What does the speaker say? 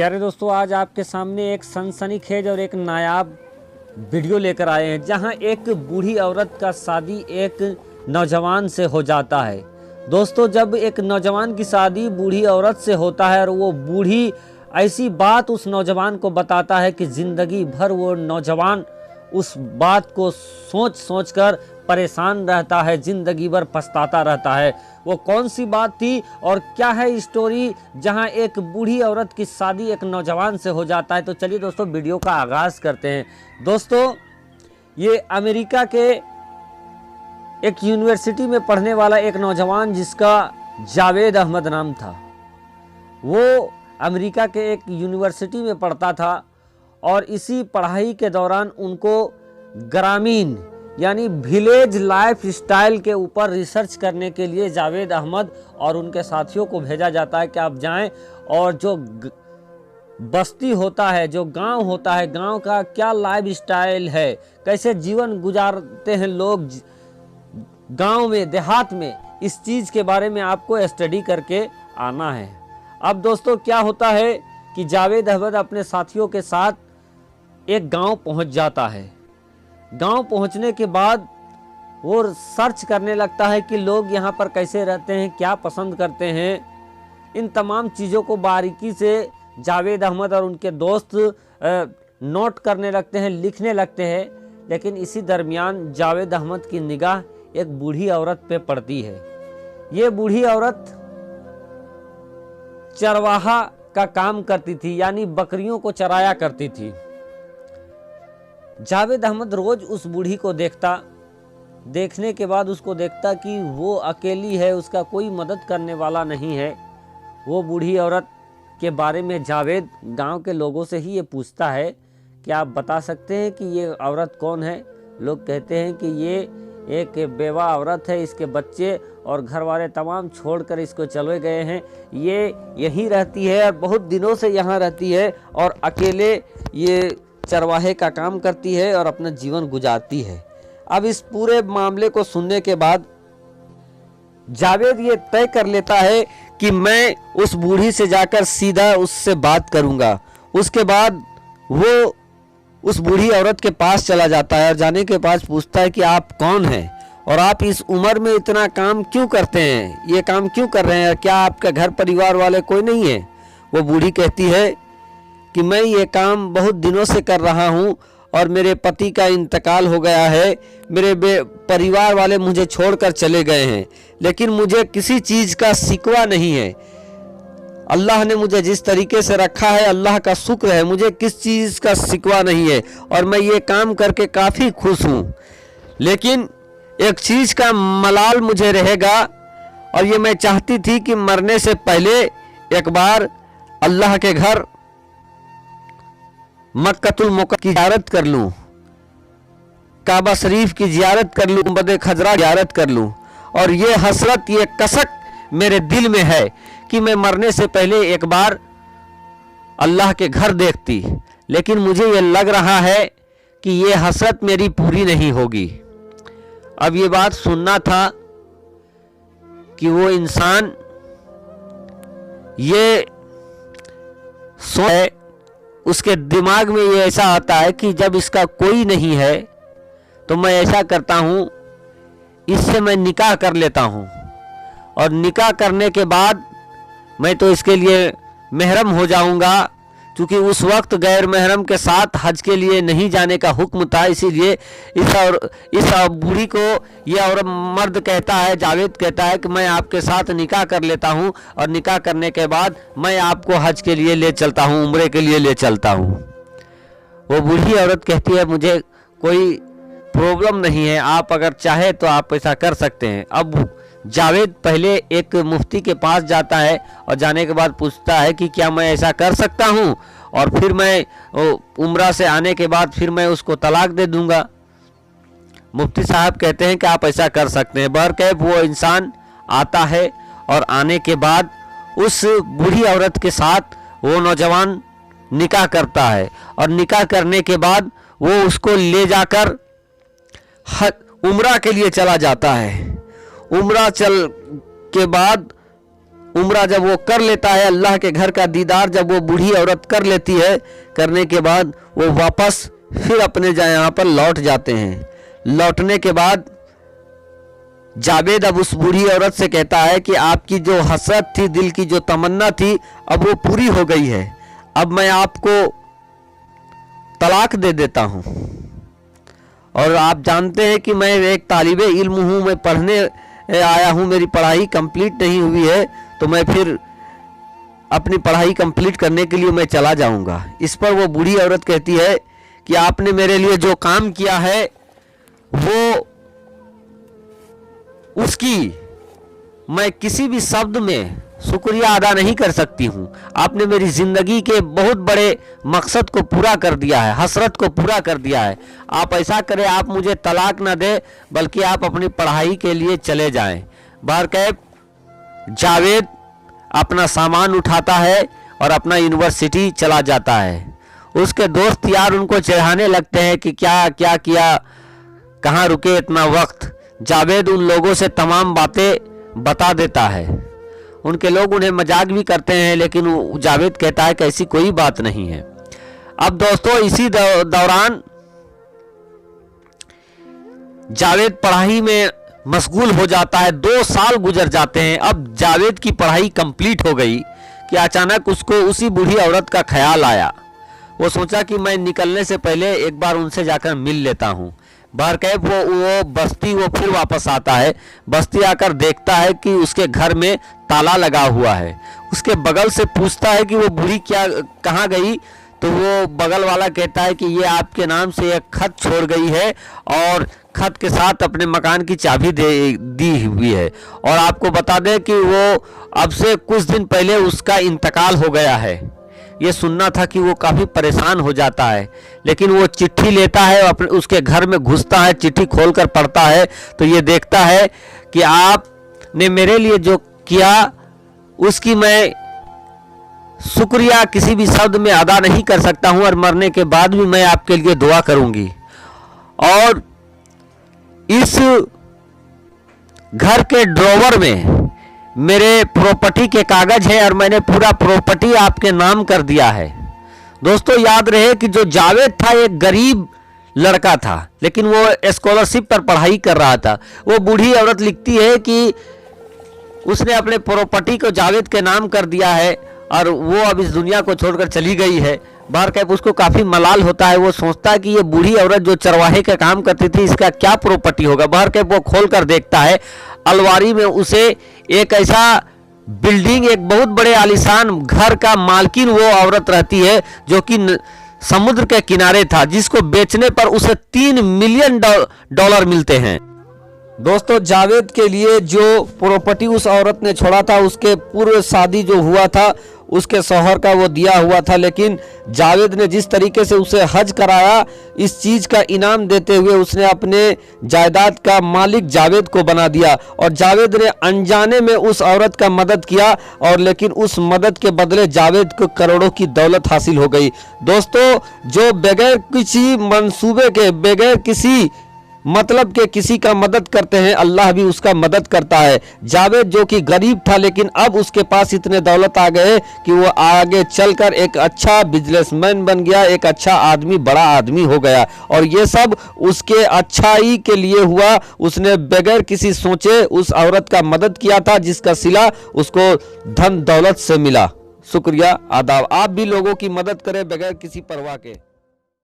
प्यारे दोस्तों, आज आपके सामने एक सनसनीखेज और एक नायाब वीडियो लेकर आए हैं, जहां एक बूढ़ी औरत का शादी एक नौजवान से हो जाता है। दोस्तों, जब एक नौजवान की शादी बूढ़ी औरत से होता है और वो बूढ़ी ऐसी बात उस नौजवान को बताता है कि ज़िंदगी भर वो नौजवान उस बात को सोच सोच कर परेशान रहता है, ज़िंदगी भर पछताता रहता है। वो कौन सी बात थी और क्या है स्टोरी जहां एक बूढ़ी औरत की शादी एक नौजवान से हो जाता है? तो चलिए दोस्तों, वीडियो का आगाज़ करते हैं। दोस्तों, ये अमेरिका के एक यूनिवर्सिटी में पढ़ने वाला एक नौजवान जिसका जावेद अहमद नाम था, वो अमेरिका के एक यूनिवर्सिटी में पढ़ता था और इसी पढ़ाई के दौरान उनको ग्रामीण यानी विलेज लाइफ स्टाइल के ऊपर रिसर्च करने के लिए जावेद अहमद और उनके साथियों को भेजा जाता है कि आप जाएं और जो बस्ती होता है, जो गांव होता है, गांव का क्या लाइफ स्टाइल है, कैसे जीवन गुजारते हैं लोग गांव में, देहात में, इस चीज़ के बारे में आपको स्टडी करके आना है। अब दोस्तों, क्या होता है कि जावेद अहमद अपने साथियों के साथ एक गांव पहुंच जाता है। गांव पहुंचने के बाद वो सर्च करने लगता है कि लोग यहाँ पर कैसे रहते हैं, क्या पसंद करते हैं। इन तमाम चीज़ों को बारीकी से जावेद अहमद और उनके दोस्त नोट करने लगते हैं, लिखने लगते हैं। लेकिन इसी दरमियान जावेद अहमद की निगाह एक बूढ़ी औरत पे पड़ती है। ये बूढ़ी औरत चरवाहा का काम करती थी, यानी बकरियों को चराया करती थी। जावेद अहमद रोज उस बूढ़ी को देखता, देखने के बाद उसको देखता कि वो अकेली है, उसका कोई मदद करने वाला नहीं है। वो बूढ़ी औरत के बारे में जावेद गांव के लोगों से ही ये पूछता है कि आप बता सकते हैं कि ये औरत कौन है? लोग कहते हैं कि ये एक बेवा औरत है, इसके बच्चे और घर वाले तमाम छोड़कर इसको चले गए हैं। ये यहीं रहती है और बहुत दिनों से यहाँ रहती है और अकेले ये चरवाहे का काम करती है और अपना जीवन गुजारती है। अब इस पूरे मामले को सुनने के बाद जावेद ये तय कर लेता है कि मैं उस बूढ़ी से जाकर सीधा उससे बात करूंगा। उसके बाद वो उस बूढ़ी औरत के पास चला जाता है और जाने के पास पूछता है कि आप कौन हैं और आप इस उम्र में इतना काम क्यों करते हैं, ये काम क्यों कर रहे हैं, क्या आपके घर परिवार वाले कोई नहीं है? वो बूढ़ी कहती है कि मैं ये काम बहुत दिनों से कर रहा हूँ और मेरे पति का इंतकाल हो गया है, मेरे परिवार वाले मुझे छोड़कर चले गए हैं, लेकिन मुझे किसी चीज़ का शिकवा नहीं है। अल्लाह ने मुझे जिस तरीके से रखा है, अल्लाह का शुक्र है, मुझे किस चीज़ का शिकवा नहीं है और मैं ये काम करके काफ़ी खुश हूँ। लेकिन एक चीज़ का मलाल मुझे रहेगा और ये मैं चाहती थी कि मरने से पहले एक बार अल्लाह के घर मक्कतुल मुकर्रम की ज़ियारत कर लूँ, काबा शरीफ की ज़ियारत कर लूँ, गुंबद खजरा ज़ियारत कर लूँ। और ये हसरत, ये कसक मेरे दिल में है कि मैं मरने से पहले एक बार अल्लाह के घर देखती, लेकिन मुझे ये लग रहा है कि ये हसरत मेरी पूरी नहीं होगी। अब ये बात सुनना था कि वो इंसान ये सोच, उसके दिमाग में ये ऐसा आता है कि जब इसका कोई नहीं है तो मैं ऐसा करता हूँ, इससे मैं निकाह कर लेता हूँ और निकाह करने के बाद मैं तो इसके लिए महरम हो जाऊँगा, क्योंकि उस वक्त गैर महरम के साथ हज के लिए नहीं जाने का हुक्म था। इसीलिए इस बूढ़ी को यह और मर्द कहता है, जावेद कहता है कि मैं आपके साथ निकाह कर लेता हूं और निकाह करने के बाद मैं आपको हज के लिए ले चलता हूं, उम्रे के लिए ले चलता हूं। वो बूढ़ी औरत कहती है, मुझे कोई प्रॉब्लम नहीं है, आप अगर चाहे तो आप ऐसा कर सकते हैं। अब जावेद पहले एक मुफ्ती के पास जाता है और जाने के बाद पूछता है कि क्या मैं ऐसा कर सकता हूँ और फिर मैं उम्रा से आने के बाद फिर मैं उसको तलाक दे दूंगा। मुफ्ती साहब कहते हैं कि आप ऐसा कर सकते हैं। बहरकैफ वो इंसान आता है और आने के बाद उस बूढ़ी औरत के साथ वो नौजवान निकाह करता है और निकाह करने के बाद वो उसको ले जाकर उम्रा के लिए चला जाता है। उम्रा चल के बाद उम्रा जब वो कर लेता है, अल्लाह के घर का दीदार जब वो बूढ़ी औरत कर लेती है, करने के बाद वो वापस फिर अपने यहाँ पर लौट जाते हैं। लौटने के बाद जावेद अब उस बूढ़ी औरत से कहता है कि आपकी जो हसरत थी, दिल की जो तमन्ना थी, अब वो पूरी हो गई है। अब मैं आपको तलाक दे देता हूँ। और आप जानते हैं कि मैं एक तालिबे इल्म हूँ, मैं पढ़ने आया हूँ, मेरी पढ़ाई कंप्लीट नहीं हुई है, तो मैं फिर अपनी पढ़ाई कंप्लीट करने के लिए मैं चला जाऊँगा। इस पर वो बूढ़ी औरत कहती है कि आपने मेरे लिए जो काम किया है वो उसकी मैं किसी भी शब्द में शुक्रिया अदा नहीं कर सकती हूँ। आपने मेरी ज़िंदगी के बहुत बड़े मकसद को पूरा कर दिया है, हसरत को पूरा कर दिया है। आप ऐसा करें, आप मुझे तलाक ना दें, बल्कि आप अपनी पढ़ाई के लिए चले जाएं। बहरकैफ जावेद अपना सामान उठाता है और अपना यूनिवर्सिटी चला जाता है। उसके दोस्त यार उनको चिढ़ाने लगते हैं कि क्या क्या किया, कहाँ रुके इतना वक्त। जावेद उन लोगों से तमाम बातें बता देता है। उनके लोग उन्हें मजाक भी करते हैं, लेकिन जावेद कहता है कि ऐसी कोई बात नहीं है। अब दोस्तों इसी दौरान जावेद पढ़ाई में मशगूल हो जाता है। 2 साल गुजर जाते हैं। अब जावेद की पढ़ाई कंप्लीट हो गई कि अचानक उसको उसी बूढ़ी औरत का ख्याल आया। वो सोचा कि मैं निकलने से पहले एक बार उनसे जाकर मिल लेता हूँ। बहरकैफ वो बस्ती वो फिर वापस आता है। बस्ती आकर देखता है कि उसके घर में ताला लगा हुआ है। उसके बगल से पूछता है कि वो बूढ़ी क्या कहाँ गई, तो वो बगल वाला कहता है कि ये आपके नाम से एक खत छोड़ गई है और खत के साथ अपने मकान की चाबी दी हुई है। और आपको बता दें कि वो अब से कुछ दिन पहले उसका इंतकाल हो गया है। ये सुनना था कि वो काफ़ी परेशान हो जाता है, लेकिन वो चिट्ठी लेता है, अपने उसके घर में घुसता है, चिट्ठी खोलकर पढ़ता है तो ये देखता है कि आपने मेरे लिए जो किया उसकी मैं शुक्रिया किसी भी शब्द में अदा नहीं कर सकता हूँ, और मरने के बाद भी मैं आपके लिए दुआ करूँगी। और इस घर के ड्रॉवर में मेरे प्रॉपर्टी के कागज है और मैंने पूरा प्रॉपर्टी आपके नाम कर दिया है। दोस्तों याद रहे कि जो जावेद था एक गरीब लड़का था, लेकिन वो स्कॉलरशिप पर पढ़ाई कर रहा था। वो बूढ़ी औरत लिखती है कि उसने अपने प्रॉपर्टी को जावेद के नाम कर दिया है और वो अब इस दुनिया को छोड़कर चली गई है। बहरकैफ उसको काफ़ी मलाल होता है। वो सोचता है कि ये बूढ़ी औरत जो चरवाहे का काम करती थी, इसका क्या प्रॉपर्टी होगा। बहरकैफ वो खोल कर देखता है, अलमारी में उसे एक ऐसा बिल्डिंग, एक बहुत बड़े आलीशान घर का मालकिन वो औरत रहती है, जो कि समुद्र के किनारे था, जिसको बेचने पर उसे $3 मिलियन मिलते हैं। दोस्तों जावेद के लिए जो प्रॉपर्टी उस औरत ने छोड़ा था, उसके पूर्व शादी जो हुआ था उसके शौहर का वो दिया हुआ था, लेकिन जावेद ने जिस तरीके से उसे हज कराया, इस चीज़ का इनाम देते हुए उसने अपने जायदाद का मालिक जावेद को बना दिया। और जावेद ने अनजाने में उस औरत का मदद किया, और लेकिन उस मदद के बदले जावेद को करोड़ों की दौलत हासिल हो गई। दोस्तों जो बगैर किसी मंसूबे के, बगैर किसी मतलब के किसी का मदद करते हैं, अल्लाह भी उसका मदद करता है। जावेद जो कि गरीब था, लेकिन अब उसके पास इतने दौलत आ गए कि वो आगे चलकर एक अच्छा बिजनेसमैन बन गया, एक अच्छा आदमी, बड़ा आदमी हो गया। और ये सब उसके अच्छाई के लिए हुआ। उसने बगैर किसी सोचे उस औरत का मदद किया था, जिसका सिला उसको धन दौलत से मिला। शुक्रिया, आदाब। आप भी लोगों की मदद करें बगैर किसी परवाह के।